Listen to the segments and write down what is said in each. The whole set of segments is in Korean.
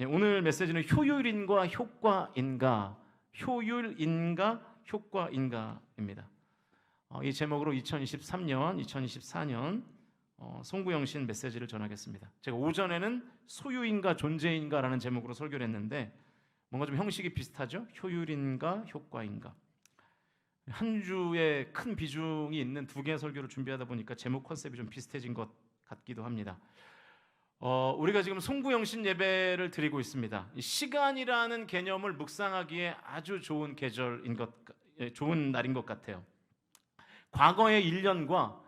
오늘 메시지는 효율인가 효과인가, 효율인가 효과인가입니다. 이 제목으로 2023년, 2024년 송구영신 메시지를 전하겠습니다. 제가 오전에는 소유인가 존재인가라는 제목으로 설교를 했는데 뭔가 좀 형식이 비슷하죠? 효율인가 효과인가. 한 주에 큰 비중이 있는 두 개의 설교를 준비하다 보니까 제목 컨셉이 좀 비슷해진 것 같기도 합니다. 우리가 지금 송구영신 예배를 드리고 있습니다. 이 시간이라는 개념을 묵상하기에 아주 좋은 좋은 날인 것 같아요. 과거의 1년과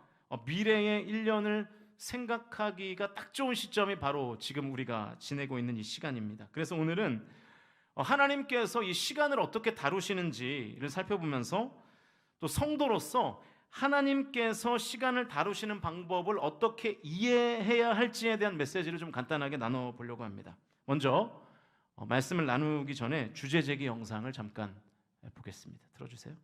미래의 1년을 생각하기가 딱 좋은 시점이 바로 지금 우리가 지내고 있는 이 시간입니다. 그래서 오늘은 하나님께서 이 시간을 어떻게 다루시는지를 살펴보면서 또 성도로서 하나님께서 시간을 다루시는 방법을 어떻게 이해해야 할지에 대한 메시지를 좀 간단하게 나눠보려고 합니다. 먼저 말씀을 나누기 전에 주제 제기 영상을 잠깐 보겠습니다. 틀어주세요.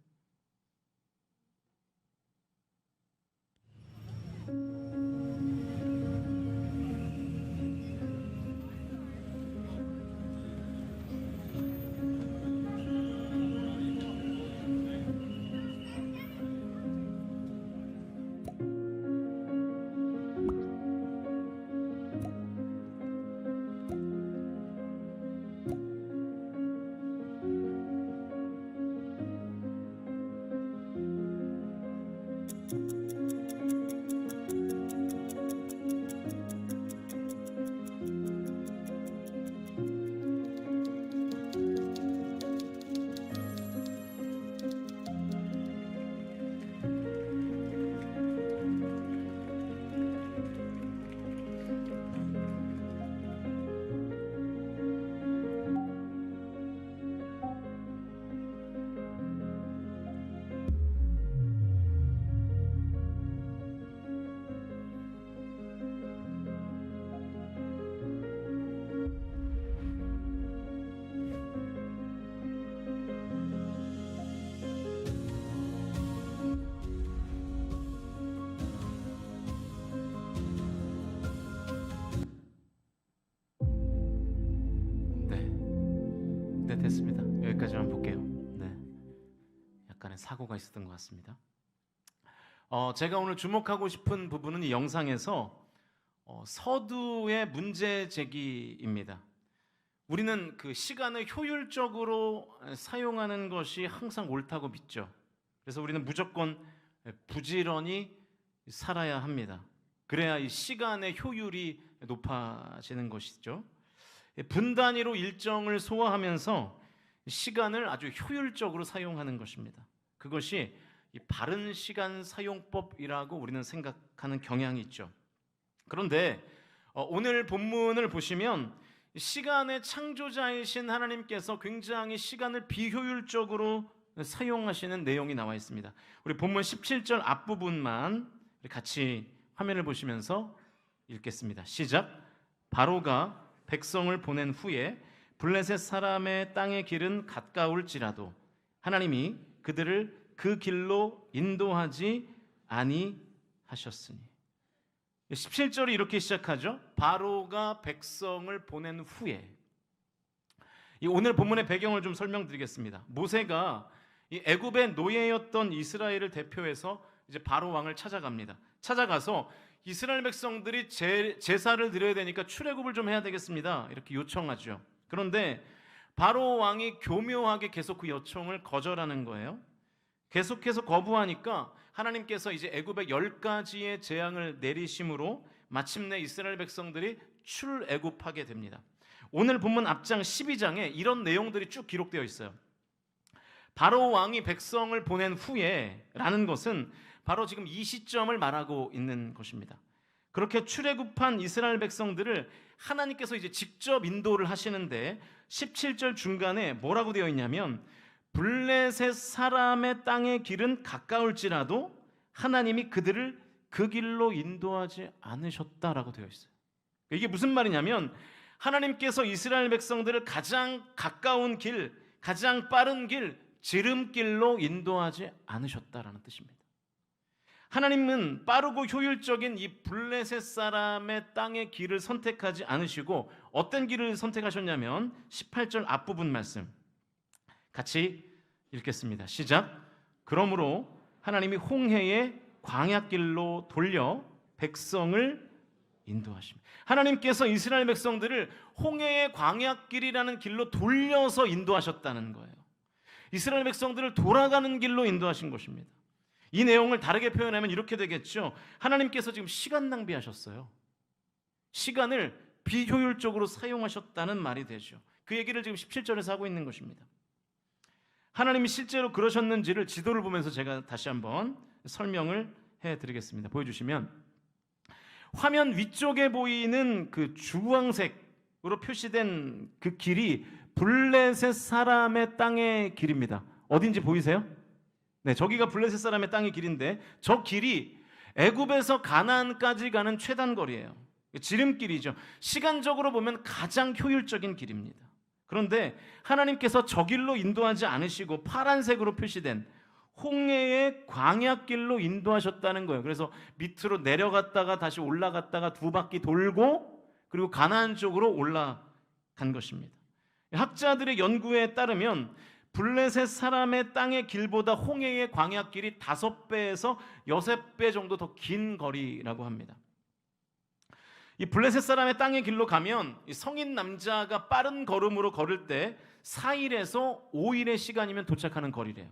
네, 됐습니다. 여기까지만 볼게요. 네, 약간의 사고가 있었던 것 같습니다. 제가 오늘 주목하고 싶은 부분은 이 영상에서 서두의 문제 제기입니다. 우리는 그 시간을 효율적으로 사용하는 것이 항상 옳다고 믿죠. 그래서 우리는 무조건 부지런히 살아야 합니다. 그래야 이 시간의 효율이 높아지는 것이죠. 분 단위로 일정을 소화하면서 시간을 아주 효율적으로 사용하는 것입니다. 그것이 이 바른 시간 사용법이라고 우리는 생각하는 경향이 있죠. 그런데 오늘 본문을 보시면 시간의 창조자이신 하나님께서 굉장히 시간을 비효율적으로 사용하시는 내용이 나와 있습니다. 우리 본문 17절 앞부분만 같이 화면을 보시면서 읽겠습니다. 시작. 바로가 백성을 보낸 후에 블레셋 사람의 땅의 길은 가까울지라도 하나님이 그들을 그 길로 인도하지 아니하셨으니. 17절이 이렇게 시작하죠. 바로가 백성을 보낸 후에. 오늘 본문의 배경을 좀 설명드리겠습니다. 모세가 이 애굽의 노예였던 이스라엘을 대표해서 이제 바로 왕을 찾아갑니다. 찾아가서 이스라엘 백성들이 제사를 드려야 되니까 출애굽을 좀 해야 되겠습니다. 이렇게 요청하죠. 그런데 바로 왕이 교묘하게 계속 그 요청을 거절하는 거예요. 계속해서 거부하니까 하나님께서 이제 애굽에 10가지의 재앙을 내리심으로 마침내 이스라엘 백성들이 출애굽하게 됩니다. 오늘 본문 앞장 12장에 이런 내용들이 쭉 기록되어 있어요. 바로 왕이 백성을 보낸 후에 라는 것은 바로 지금 이 시점을 말하고 있는 것입니다. 그렇게 출애굽한 이스라엘 백성들을 하나님께서 이제 직접 인도를 하시는데 17절 중간에 뭐라고 되어 있냐면 블레셋 사람의 땅의 길은 가까울지라도 하나님이 그들을 그 길로 인도하지 않으셨다라고 되어 있어요. 이게 무슨 말이냐면 하나님께서 이스라엘 백성들을 가장 가까운 길, 가장 빠른 길, 지름길로 인도하지 않으셨다라는 뜻입니다. 하나님은 빠르고 효율적인 이 블레셋 사람의 땅의 길을 선택하지 않으시고 어떤 길을 선택하셨냐면 18절 앞부분 말씀 같이 읽겠습니다. 시작. 그러므로 하나님이 홍해의 광야길로 돌려 백성을 인도하십니다. 하나님께서 이스라엘 백성들을 홍해의 광야길이라는 길로 돌려서 인도하셨다는 거예요. 이스라엘 백성들을 돌아가는 길로 인도하신 것입니다. 이 내용을 다르게 표현하면 이렇게 되겠죠. 하나님께서 지금 시간 낭비하셨어요. 시간을 비효율적으로 사용하셨다는 말이 되죠. 그 얘기를 지금 17절에서 하고 있는 것입니다. 하나님이 실제로 그러셨는지를 지도를 보면서 제가 다시 한번 설명을 해드리겠습니다. 보여주시면 화면 위쪽에 보이는 그 주황색으로 표시된 그 길이 블레셋 사람의 땅의 길입니다. 어딘지 보이세요? 네, 저기가 블레셋 사람의 땅의 길인데 저 길이 애굽에서 가나안까지 가는 최단 거리예요. 지름길이죠. 시간적으로 보면 가장 효율적인 길입니다. 그런데 하나님께서 저 길로 인도하지 않으시고 파란색으로 표시된 홍해의 광야길로 인도하셨다는 거예요. 그래서 밑으로 내려갔다가 다시 올라갔다가 두 바퀴 돌고 그리고 가나안 쪽으로 올라간 것입니다. 학자들의 연구에 따르면 블레셋 사람의 땅의 길보다 홍해의 광야길이 5배에서 6배 정도 더 긴 거리라고 합니다. 이 블레셋 사람의 땅의 길로 가면 이 성인 남자가 빠른 걸음으로 걸을 때 4일에서 5일의 시간이면 도착하는 거리래요.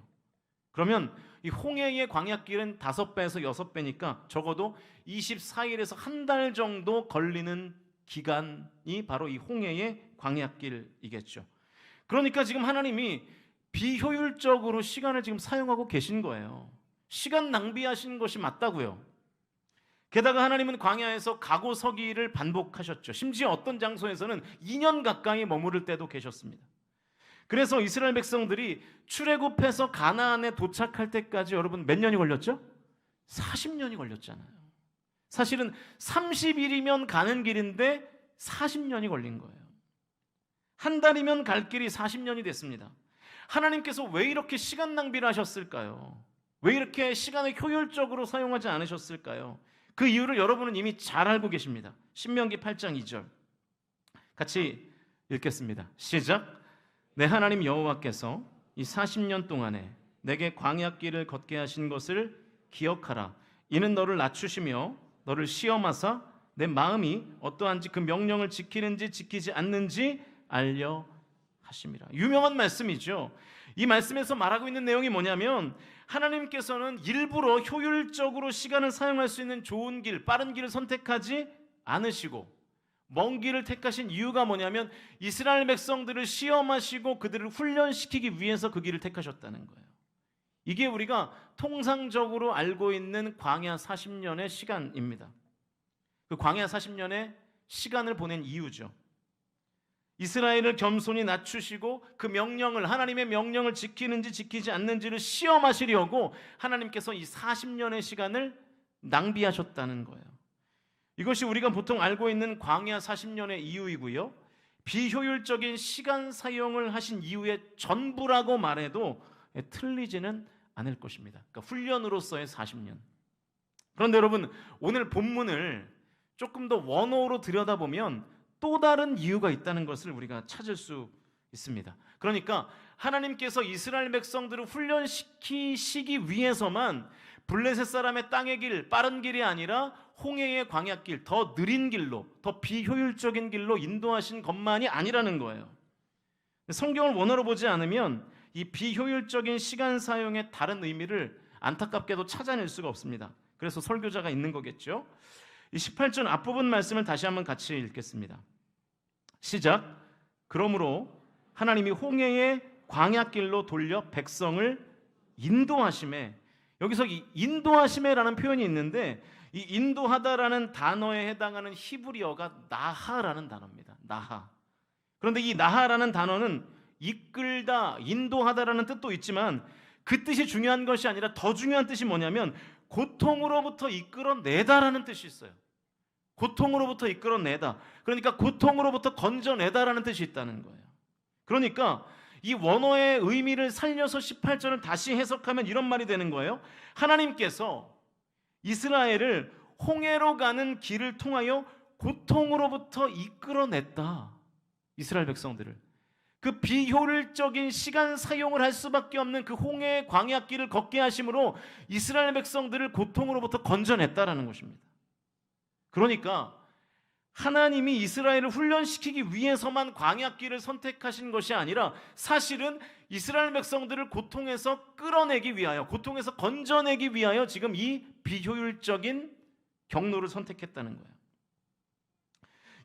그러면 이 홍해의 광야길은 5배에서 6배니까 적어도 24일에서 한 달 정도 걸리는 기간이 바로 이 홍해의 광야길이겠죠. 그러니까 지금 하나님이 비효율적으로 시간을 지금 사용하고 계신 거예요. 시간 낭비하신 것이 맞다고요. 게다가 하나님은 광야에서 가고 서기를 반복하셨죠. 심지어 어떤 장소에서는 2년 가까이 머무를 때도 계셨습니다. 그래서 이스라엘 백성들이 출애굽해서 가나안에 도착할 때까지 여러분 몇 년이 걸렸죠? 40년이 걸렸잖아요. 사실은 30일이면 가는 길인데 40년이 걸린 거예요. 한 달이면 갈 길이 40년이 됐습니다. 하나님께서 왜 이렇게 시간 낭비를 하셨을까요? 왜 이렇게 시간을 효율적으로 사용하지 않으셨을까요? 그 이유를 여러분은 이미 잘 알고 계십니다. 신명기 8장 2절 같이 읽겠습니다. 시작. 내 하나님 여호와께서 이 40년 동안에 내게 광야길을 걷게 하신 것을 기억하라. 이는 너를 낮추시며 너를 시험하사 내 마음이 어떠한지 그 명령을 지키는지 지키지 않는지 알려 하심이라. 유명한 말씀이죠. 이 말씀에서 말하고 있는 내용이 뭐냐면 하나님께서는 일부러 효율적으로 시간을 사용할 수 있는 좋은 길, 빠른 길을 선택하지 않으시고 먼 길을 택하신 이유가 뭐냐면 이스라엘 백성들을 시험하시고 그들을 훈련시키기 위해서 그 길을 택하셨다는 거예요. 이게 우리가 통상적으로 알고 있는 광야 40년의 시간입니다. 그 광야 40년의 시간을 보낸 이유죠. 이스라엘을 겸손히 낮추시고 그 명령을, 하나님의 명령을 지키는지 지키지 않는지를 시험하시려고 하나님께서 이 40년의 시간을 낭비하셨다는 거예요. 이것이 우리가 보통 알고 있는 광야 40년의 이유이고요, 비효율적인 시간 사용을 하신 이유의 전부라고 말해도 틀리지는 않을 것입니다. 그러니까 훈련으로서의 40년. 그런데 여러분, 오늘 본문을 조금 더 원어로 들여다보면 또 다른 이유가 있다는 것을 우리가 찾을 수 있습니다. 그러니까 하나님께서 이스라엘 백성들을 훈련시키시기 위해서만 블레셋 사람의 땅의 길, 빠른 길이 아니라 홍해의 광야길, 더 느린 길로, 더 비효율적인 길로 인도하신 것만이 아니라는 거예요. 성경을 원어로 보지 않으면 이 비효율적인 시간 사용의 다른 의미를 안타깝게도 찾아낼 수가 없습니다. 그래서 설교자가 있는 거겠죠. 이 18절 앞부분 말씀을 다시 한번 같이 읽겠습니다. 시작. 그러므로 하나님이 홍해의 광야길로 돌려 백성을 인도하심에, 여기서 이 인도하심에라는 표현이 있는데 이 인도하다라는 단어에 해당하는 히브리어가 나하라는 단어입니다. 나하. 그런데 이 나하라는 단어는 이끌다, 인도하다라는 뜻도 있지만 그 뜻이 중요한 것이 아니라 더 중요한 뜻이 뭐냐면 고통으로부터 이끌어내다라는 뜻이 있어요. 고통으로부터 이끌어내다. 그러니까 고통으로부터 건져내다라는 뜻이 있다는 거예요. 그러니까 이 원어의 의미를 살려서 18절을 다시 해석하면 이런 말이 되는 거예요. 하나님께서 이스라엘을 홍해로 가는 길을 통하여 고통으로부터 이끌어냈다. 이스라엘 백성들을 그 비효율적인 시간 사용을 할 수밖에 없는 그 홍해의 광야길을 걷게 하심으로 이스라엘 백성들을 고통으로부터 건져냈다라는 것입니다. 그러니까 하나님이 이스라엘을 훈련시키기 위해서만 광야길을 선택하신 것이 아니라 사실은 이스라엘 백성들을 고통에서 끌어내기 위하여, 고통에서 건져내기 위하여 지금 이 비효율적인 경로를 선택했다는 거예요.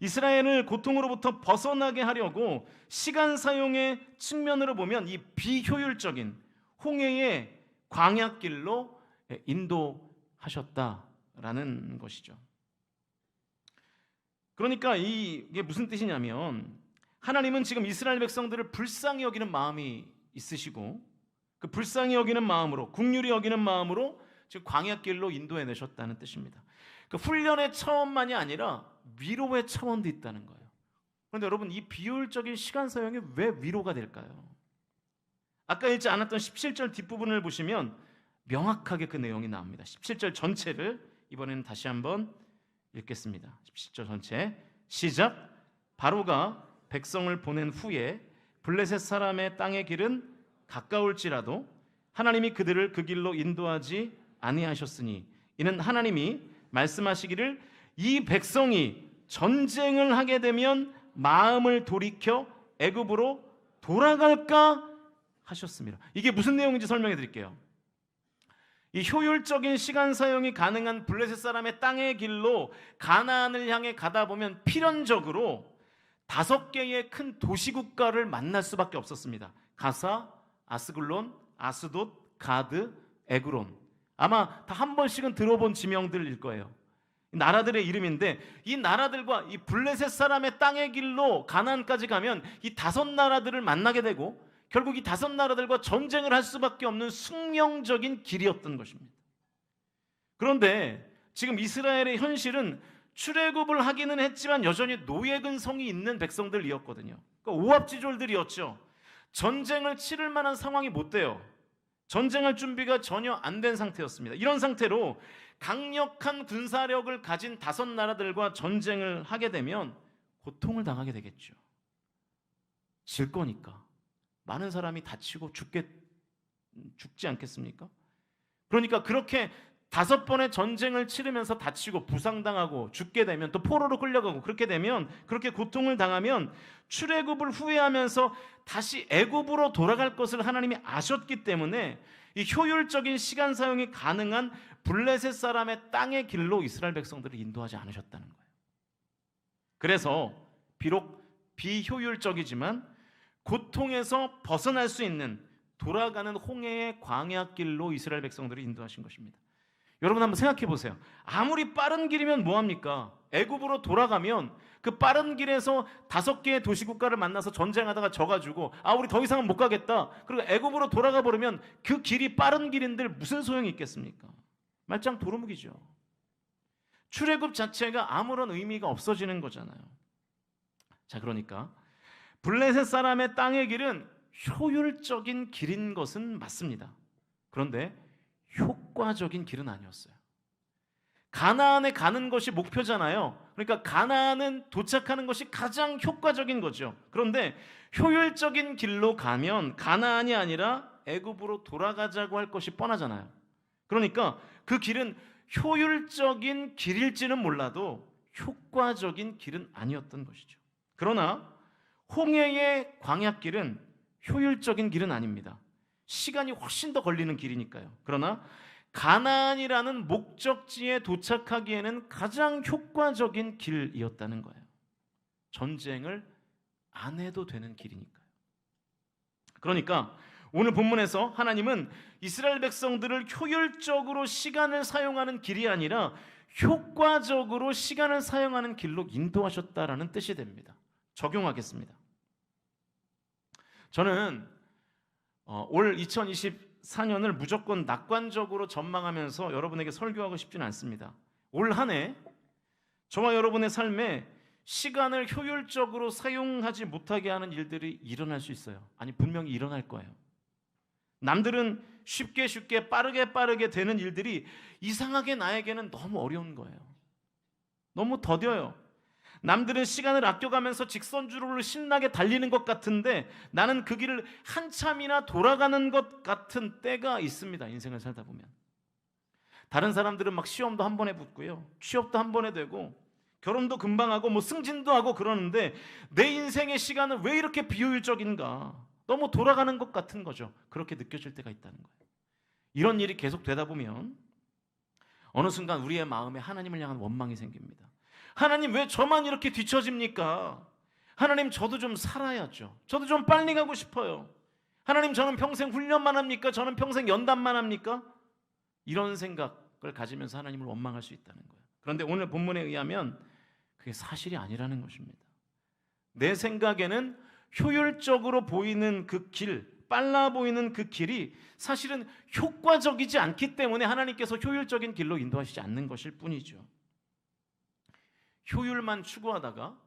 이스라엘을 고통으로부터 벗어나게 하려고 시간 사용의 측면으로 보면 이 비효율적인 홍해의 광야길로 인도하셨다라는 것이죠. 그러니까 이게 무슨 뜻이냐면 하나님은 지금 이스라엘 백성들을 불쌍히 여기는 마음이 있으시고 그 불쌍히 여기는 마음으로, 긍휼히 여기는 마음으로 지금 광야길로 인도해 내셨다는 뜻입니다. 그 훈련의 차원만이 아니라 위로의 차원도 있다는 거예요. 그런데 여러분, 이 비효율적인 시간 사용이 왜 위로가 될까요? 아까 읽지 않았던 17절 뒷부분을 보시면 명확하게 그 내용이 나옵니다. 17절 전체를 이번에는 다시 한번 읽겠습니다. 17절 전체 시작. 바로가 백성을 보낸 후에 블레셋 사람의 땅의 길은 가까울지라도 하나님이 그들을 그 길로 인도하지 아니하셨으니 이는 하나님이 말씀하시기를 이 백성이 전쟁을 하게 되면 마음을 돌이켜 애굽으로 돌아갈까 하셨습니다. 이게 무슨 내용인지 설명해 드릴게요. 이 효율적인 시간 사용이 가능한 블레셋 사람의 땅의 길로 가나안을 향해 가다 보면 필연적으로 5개의 큰 도시국가를 만날 수밖에 없었습니다. 가사, 아스글론, 아스돗, 가드, 에그론. 아마 다 한 번씩은 들어본 지명들일 거예요. 나라들의 이름인데 이 나라들과 이 블레셋 사람의 땅의 길로 가나안까지 가면 이 5나라들을 만나게 되고 결국 이 5나라들과 전쟁을 할 수밖에 없는 숙명적인 길이었던 것입니다. 그런데 지금 이스라엘의 현실은 출애굽을 하기는 했지만 여전히 노예근성이 있는 백성들이었거든요. 그러니까 오합지졸들이었죠. 전쟁을 치를 만한 상황이 못 돼요. 전쟁할 준비가 전혀 안 된 상태였습니다. 이런 상태로 강력한 군사력을 가진 5나라들과 전쟁을 하게 되면 고통을 당하게 되겠죠. 질 거니까. 많은 사람이 다치고 죽지 않겠습니까? 그러니까 그렇게 5번의 전쟁을 치르면서 다치고 부상당하고 죽게 되면 또 포로로 끌려가고 그렇게 되면 그렇게 고통을 당하면 출애굽을 후회하면서 다시 애굽으로 돌아갈 것을 하나님이 아셨기 때문에 이 효율적인 시간 사용이 가능한 블레셋 사람의 땅의 길로 이스라엘 백성들을 인도하지 않으셨다는 거예요. 그래서 비록 비효율적이지만 고통에서 벗어날 수 있는 돌아가는 홍해의 광야길로 이스라엘 백성들을 인도하신 것입니다. 여러분 한번 생각해 보세요. 아무리 빠른 길이면 뭐합니까? 애굽으로 돌아가면 그 빠른 길에서 5개의 도시국가를 만나서 전쟁하다가 져가지고 우리 더 이상은 못 가겠다. 그리고 애굽으로 돌아가 버리면 그 길이 빠른 길인들 무슨 소용이 있겠습니까? 말짱 도루묵이죠. 출애굽 자체가 아무런 의미가 없어지는 거잖아요. 자, 그러니까 블레셋 사람의 땅의 길은 효율적인 길인 것은 맞습니다. 그런데 효과적인 길은 아니었어요. 가나안에 가는 것이 목표잖아요. 그러니까 가나안은 도착하는 것이 가장 효과적인 거죠. 그런데 효율적인 길로 가면 가나안이 아니라 애굽으로 돌아가자고 할 것이 뻔하잖아요. 그러니까 그 길은 효율적인 길일지는 몰라도 효과적인 길은 아니었던 것이죠. 그러나 홍해의 광야길은 효율적인 길은 아닙니다. 시간이 훨씬 더 걸리는 길이니까요. 그러나 가나안이라는 목적지에 도착하기에는 가장 효과적인 길이었다는 거예요. 전쟁을 안 해도 되는 길이니까요. 그러니까 오늘 본문에서 하나님은 이스라엘 백성들을 효율적으로 시간을 사용하는 길이 아니라 효과적으로 시간을 사용하는 길로 인도하셨다라는 뜻이 됩니다. 적용하겠습니다. 저는 올 2024년을 무조건 낙관적으로 전망하면서 여러분에게 설교하고 싶지는 않습니다. 올 한 해 저와 여러분의 삶에 시간을 효율적으로 사용하지 못하게 하는 일들이 일어날 수 있어요. 아니, 분명히 일어날 거예요. 남들은 쉽게 쉽게 빠르게 되는 일들이 이상하게 나에게는 너무 어려운 거예요. 너무 더뎌요. 남들은 시간을 아껴가면서 직선주로를 신나게 달리는 것 같은데 나는 그 길을 한참이나 돌아가는 것 같은 때가 있습니다. 인생을 살다 보면. 다른 사람들은 막 시험도 한 번에 붙고요, 취업도 한 번에 되고, 결혼도 금방 하고 뭐 승진도 하고 그러는데 내 인생의 시간은 왜 이렇게 비효율적인가? 너무 돌아가는 것 같은 거죠. 그렇게 느껴질 때가 있다는 거예요. 이런 일이 계속 되다 보면 어느 순간 우리의 마음에 하나님을 향한 원망이 생깁니다. 하나님, 왜 저만 이렇게 뒤처집니까? 하나님, 저도 좀 살아야죠. 저도 좀 빨리 가고 싶어요. 하나님, 저는 평생 훈련만 합니까? 저는 평생 연단만 합니까? 이런 생각을 가지면서 하나님을 원망할 수 있다는 거예요. 그런데 오늘 본문에 의하면 그게 사실이 아니라는 것입니다. 내 생각에는 효율적으로 보이는 그 길, 빨라 보이는 그 길이 사실은 효과적이지 않기 때문에 하나님께서 효율적인 길로 인도하시지 않는 것일 뿐이죠. 효율만 추구하다가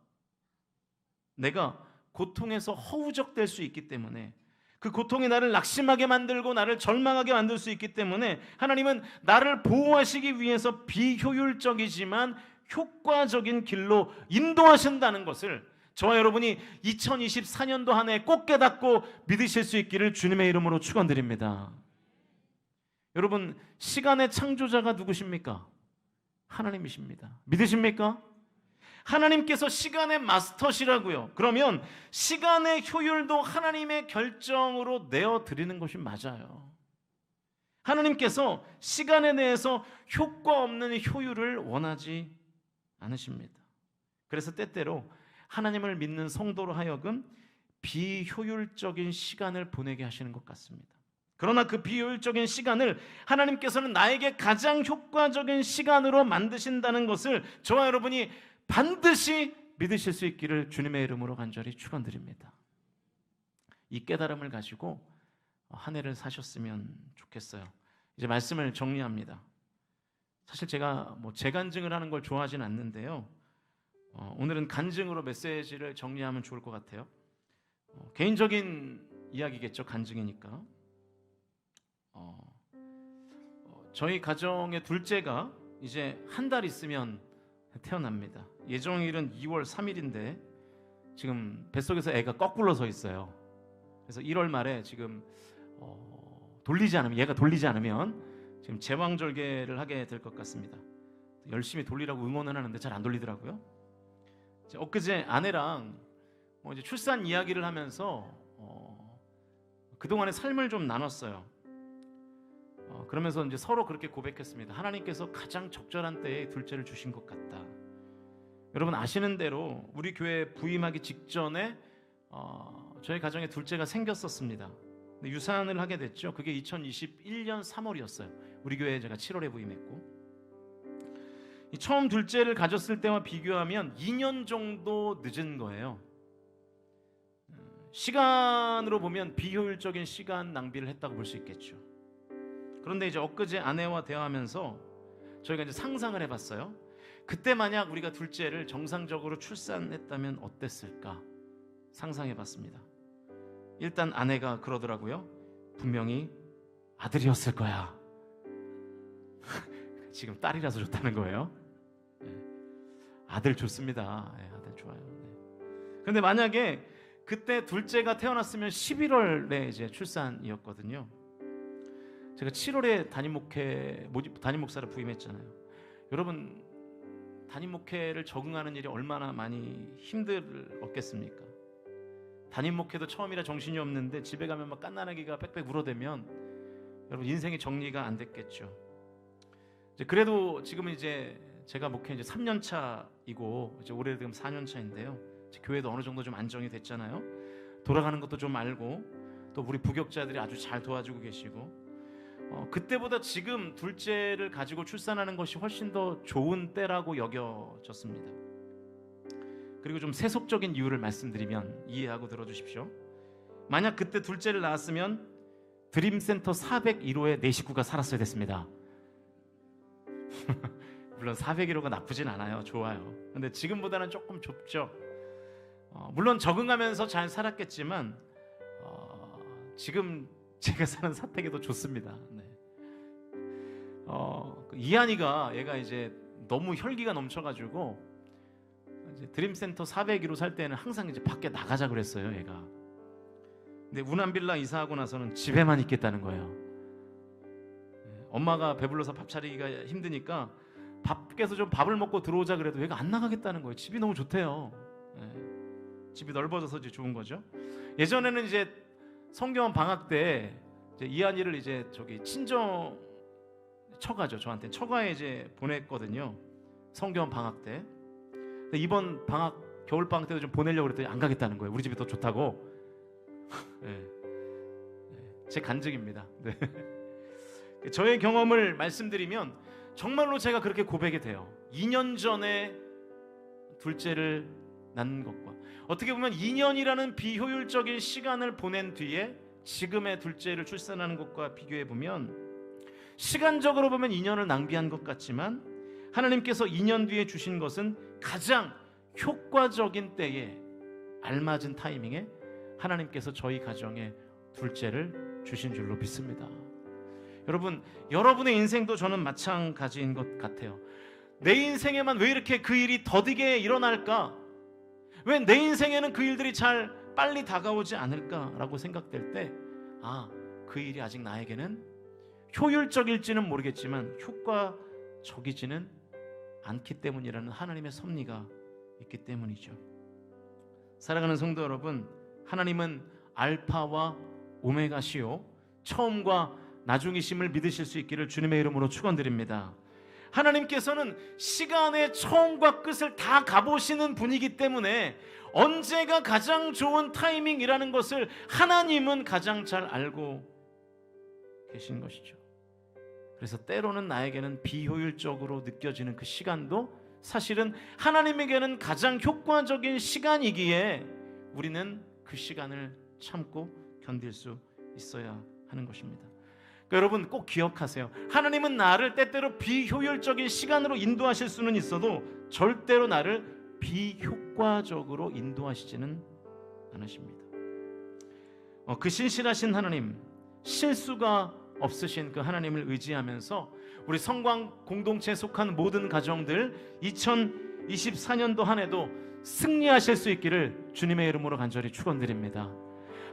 내가 고통에서 허우적될 수 있기 때문에, 그 고통이 나를 낙심하게 만들고 나를 절망하게 만들 수 있기 때문에 하나님은 나를 보호하시기 위해서 비효율적이지만 효과적인 길로 인도하신다는 것을 저와 여러분이 2024년도 한 해 꼭 깨닫고 믿으실 수 있기를 주님의 이름으로 축원드립니다. 여러분, 시간의 창조자가 누구십니까? 하나님이십니다. 믿으십니까? 하나님께서 시간의 마스터시라고요. 그러면 시간의 효율도 하나님의 결정으로 내어드리는 것이 맞아요. 하나님께서 시간에 대해서 효과 없는 효율을 원하지 않으십니다. 그래서 때때로 하나님을 믿는 성도로 하여금 비효율적인 시간을 보내게 하시는 것 같습니다. 그러나 그 비효율적인 시간을 하나님께서는 나에게 가장 효과적인 시간으로 만드신다는 것을 저와 여러분이 반드시 믿으실 수 있기를 주님의 이름으로 간절히 축원드립니다. 이 깨달음을 가지고 한 해를 사셨으면 좋겠어요. 이제 말씀을 정리합니다. 사실 제가 재간증을 하는 걸 좋아하진 않는데요, 오늘은 간증으로 메시지를 정리하면 좋을 것 같아요. 개인적인 이야기겠죠. 간증이니까. 저희 가정의 둘째가 이제 한 달 있으면 태어납니다. 예정일은 2월 3일인데 지금 뱃속에서 애가 거꾸로 서 있어요. 그래서 1월 말에 지금 얘가 돌리지 않으면 지금 제왕절개를 하게 될 것 같습니다. 열심히 돌리라고 응원은 하는데 잘 안 돌리더라고요. 엊그제 아내랑 이제 출산 이야기를 하면서 그동안의 삶을 좀 나눴어요. 그러면서 이제 서로 그렇게 고백했습니다. 하나님께서 가장 적절한 때에 둘째를 주신 것 같다. 여러분 아시는 대로 우리 교회 부임하기 직전에 저희 가정에 둘째가 생겼었습니다. 유산을 하게 됐죠. 그게 2021년 3월이었어요. 우리 교회에 제가 7월에 부임했고, 처음 둘째를 가졌을 때와 비교하면 2년 정도 늦은 거예요. 시간으로 보면 비효율적인 시간 낭비를 했다고 볼 수 있겠죠. 그런데 이제 엊그제 아내와 대화하면서 저희가 이제 상상을 해봤어요. 그때 만약 우리가 둘째를 정상적으로 출산했다면 어땠을까 상상해봤습니다. 일단 아내가 그러더라고요. 분명히 아들이었을 거야. 지금 딸이라서 좋다는 거예요. 아들 좋습니다. 아들 좋아요. 그런데 만약에 그때 둘째가 태어났으면 11월에 이제 출산이었거든요. 제가 7월에 담임 목사를 부임했잖아요. 여러분, 담임 목회를 적응하는 일이 얼마나 많이 힘들었겠습니까? 담임 목회도 처음이라 정신이 없는데 집에 가면 막 깐난아기가 빽빽 울어대면 여러분 인생의 정리가 안 됐겠죠. 그래도 지금은 이제 제가 목회 이제 3년 차이고 이제 올해 지금 4년 차인데요. 교회도 어느 정도 좀 안정이 됐잖아요. 돌아가는 것도 좀 알고 또 우리 부격자들이 아주 잘 도와주고 계시고, 그때보다 지금 둘째를 가지고 출산하는 것이 훨씬 더 좋은 때라고 여겨졌습니다. 그리고 좀 세속적인 이유를 말씀드리면 이해하고 들어주십시오. 만약 그때 둘째를 낳았으면 드림센터 401호에 내 식구가 살았어야 됐습니다. 물론 401호가 나쁘진 않아요. 좋아요. 근데 지금보다는 조금 좁죠. 물론 적응하면서 잘 살았겠지만 지금 제가 사는 사택이 더 좋습니다. 네. 이한이가 얘가 이제 너무 혈기가 넘쳐가지고 이제 드림센터 402로 살 때는 항상 이제 밖에 나가자 그랬어요, 얘가. 근데 운암빌라 이사하고 나서는 집에만 있겠다는 거예요. 엄마가 배불러서 밥 차리기가 힘드니까 밖에서 좀 밥을 먹고 들어오자 그래도 얘가 안 나가겠다는 거예요. 집이 너무 좋대요. 집이 넓어져서 이제 좋은 거죠. 예전에는 이제 성경원 방학 때 이제 이한이를 이제 저기 친정 처가죠. 저한테 처가에 이제 보냈거든요. 성경원 방학 때. 근데 이번 방학 겨울 방학 때도 좀 보내려고 그랬더니 안 가겠다는 거예요. 우리 집이 더 좋다고. 네. 제 간증입니다. 네. 저의 경험을 말씀드리면 정말로 제가 그렇게 고백이 돼요. 2년 전에 둘째를 낳는 것과 어떻게 보면 2년이라는 비효율적인 시간을 보낸 뒤에 지금의 둘째를 출산하는 것과 비교해 보면 시간적으로 보면 2년을 낭비한 것 같지만 하나님께서 2년 뒤에 주신 것은 가장 효과적인 때에 알맞은 타이밍에 하나님께서 저희 가정에 둘째를 주신 줄로 믿습니다. 여러분, 여러분의 인생도 저는 마찬가지인 것 같아요. 내 인생에만 왜 이렇게 그 일이 더디게 일어날까? 왜 내 인생에는 그 일들이 잘 빨리 다가오지 않을까라고 생각될 때, 그 일이 아직 나에게는 효율적일지는 모르겠지만 효과적이지는 않기 때문이라는 하나님의 섭리가 있기 때문이죠. 사랑하는 성도 여러분, 하나님은 알파와 오메가시요 처음과 나중이심을 믿으실 수 있기를 주님의 이름으로 축원드립니다. 하나님께서는 시간의 처음과 끝을 다 가보시는 분이기 때문에 언제가 가장 좋은 타이밍이라는 것을 하나님은 가장 잘 알고 계신 것이죠. 그래서 때로는 나에게는 비효율적으로 느껴지는 그 시간도 사실은 하나님에게는 가장 효과적인 시간이기에 우리는 그 시간을 참고 견딜 수 있어야 하는 것입니다. 그러니까 여러분 꼭 기억하세요. 하나님은 나를 때때로 비효율적인 시간으로 인도하실 수는 있어도 절대로 나를 비효과적으로 인도하시지는 않으십니다. 그 신실하신 하나님, 실수가 없으신 그 하나님을 의지하면서 우리 성광 공동체에 속한 모든 가정들 2024년도 한 해도 승리하실 수 있기를 주님의 이름으로 간절히 축원드립니다.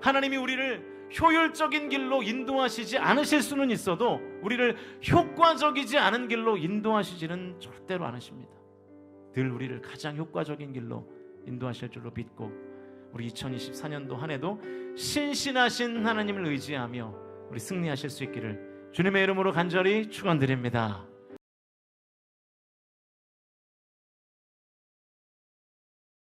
하나님이 우리를 효율적인 길로 인도하시지 않으실 수는 있어도 우리를 효과적이지 않은 길로 인도하시지는 절대로 않으십니다. 늘 우리를 가장 효과적인 길로 인도하실 줄로 믿고 우리 2024년도 한 해도 신실하신 하나님을 의지하며 우리 승리하실 수 있기를 주님의 이름으로 간절히 축원드립니다.